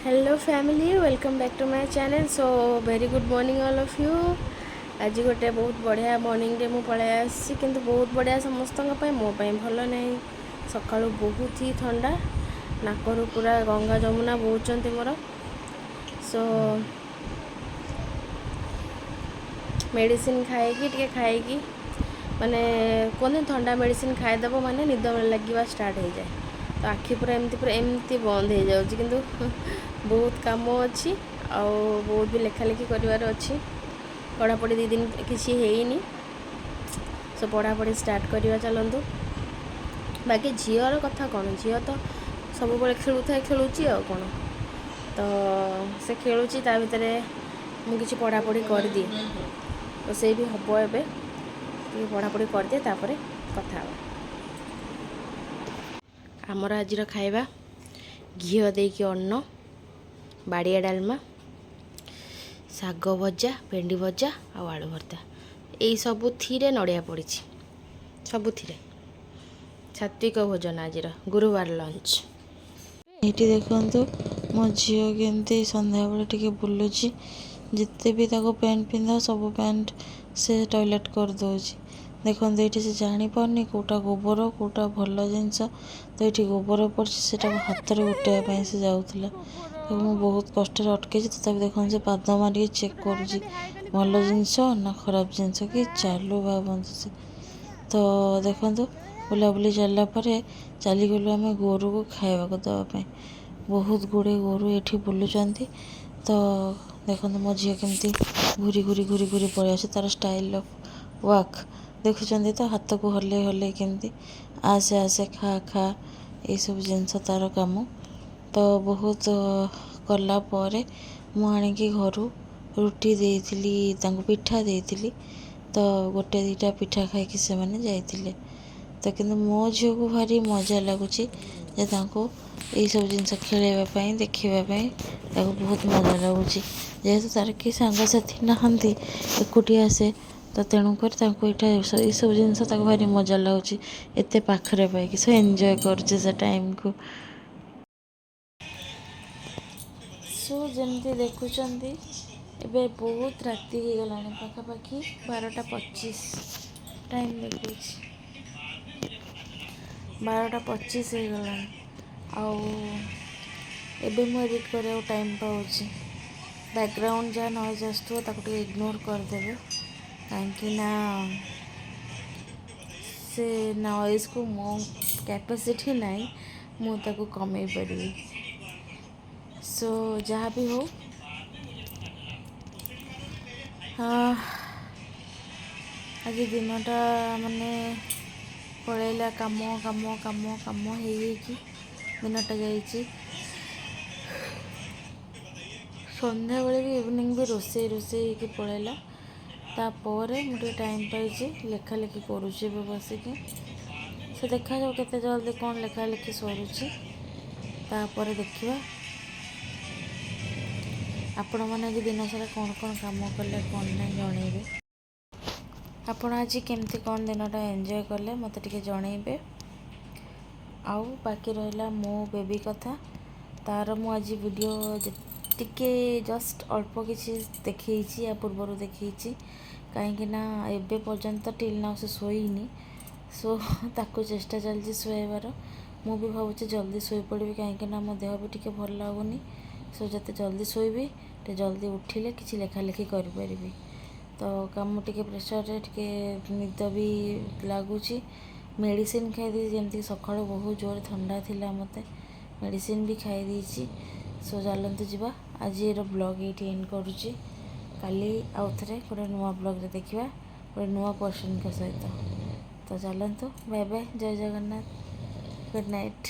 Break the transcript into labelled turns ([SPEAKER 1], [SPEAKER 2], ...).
[SPEAKER 1] Hello family welcome back to my channel. So very good morning all of you. आज गोटे बहुत बढ़िया morning रे मु पळाई आसी किंतु बहुत बढ़िया समस्त मो भल नहीं। सका बहुत ही ठंडा नाकरु पूरा गंगा जमुना बोचंती मोर। सो मेडिसिन खाई माने कहते ठंडा मेडिसिन खाईदेव माने निद लगे स्टार्ट हो जाए। तो आखि पूरा एमती बंद हो जाऊँगी किंतु बहुत काम अच्छी आउ बहुत भी लेखालेखी करार अच्छी। पढ़ापढ़ी 2 दिन किसी है सो पढ़ापढ़ी स्टार्ट करवा चलतु। बाकी झीर कथा कौन झी तो सब खेलु था खेलुची आ कौन तो से खेलुची ता भितर मुझे पढ़ापढ़ी कर दिए तो से भी हम एवं पढ़ापढ़ी कर दिए तापर कथा आमर आज खाଇବା घी देकी अन्न बाड़िया डालमा शाग भजा भेंडी भजा आ आलू भर्ता यही सबुथि नड़िया पड़ी सबुथि सात्विक भोजन आज गुरुवार लंच।
[SPEAKER 2] ये देखु मो झी केमती संध्या बेले टिके बुलुची जिते भी ताको पैंट पिंधा सब पैंट से टॉयलेट कर दौची। देखो ये से जापारनी कौटा गोबर कौटा भल जिनस तो ये गोबर पड़े हाथ में उठाई से जाऊला तो मुझे बहुत कष्ट अटकई तथापि देखो से पाद मारिक चेक करुँच भल जिनस ना खराब जिनस कि चालू भावतु से। तो देखो बुलाबुली चलापर चलीगलु आम गोरु को खावा देवाई बहुत गुड़े गोरु ये बुलूँ। तो देखो मो झी केमती घूरी घूरी घूरी घूरी पड़े तार स्टाइल ऑफ वाक देखुं तो हाथ को हल्ले हल्ले केमती आसे आसे खा खा ये सब जिनस तार कम। तो बहुत कलापर मुझे घर रुटी देती पिठा देती तो गोटे 2टा पिठा खाई से मैंने जाइए। तो किंतु मो झील को भारी मजा लगुच ये सब जिनस खेलवाई देखापी बहुत मजा लगुच जेहेतु तार कि सांगसाथी नहांती एकुटिया से तो तेणुक ये सब जिनस भारी मजा लगुच एत पाखरे पाई सो एंजॉय कर टाइम को। सो जमती देखुं एबे बहुत राति हो गला पाखापाखि 12टा 25 टाइम देखु 12टा 25 हो गला आबे मु एडिट कर टाइम पाऊँ बैकग्राउंड जहाँ नॉइज आसो इग्नोर करदेवे कहीं से नॉइज को मो कैपेसिटी नहीं मुझे कमे पारि। सो जहाँ भी हो आज दिनटा माने पलैला काम काम काम काम हो दिनटा जाइए। संध्या बेले भी इवनिंग भी रोसे रोसे कि पलैला तापर मुझे टाइम पाई लेखालेखी करुँचे बसिक से देखा जाओ केते जल्दी कौन लेखालेखी सरुची तापर देखिए आपण मैंने आज दिन सारा कौन कौन काम कले कौन ना जनइबे आपण आज केमती कौन दिनटा एंजॉय कले मत टे जनइबे। आउ बाकी रहा मो बेबी कथा तार मु आज वीडियो टिके जस्ट अल्प किसी देखी या पूर्वर देखी कहीं एबे पर्यंत टिल ना से शोनी सो ताको चेष्टा चलती शुआबार मु भी भावुँ जल्दी शोई पड़ी कहीं मो देह भी टिके भल लगुनि सो जते जल्दी शोबी टे जल्दी उठिले किसी लेखालेखी करि। तो काम टिके प्रेसर रे टिके निद भी लगुच मेडिसिन खाई जमती सका बहुत जोर ठंडा थिला मते मेडिसिन भी खाई देछि। सो चलतु जावा आज ये ब्लॉग ये एंड करुँची काली आउ थे गोटे नुआ ब्लॉग रे देखा गोटे नुआ पर्सन सहित। तो चलतु बाय बाय जय जगन्नाथ गुड नाइट।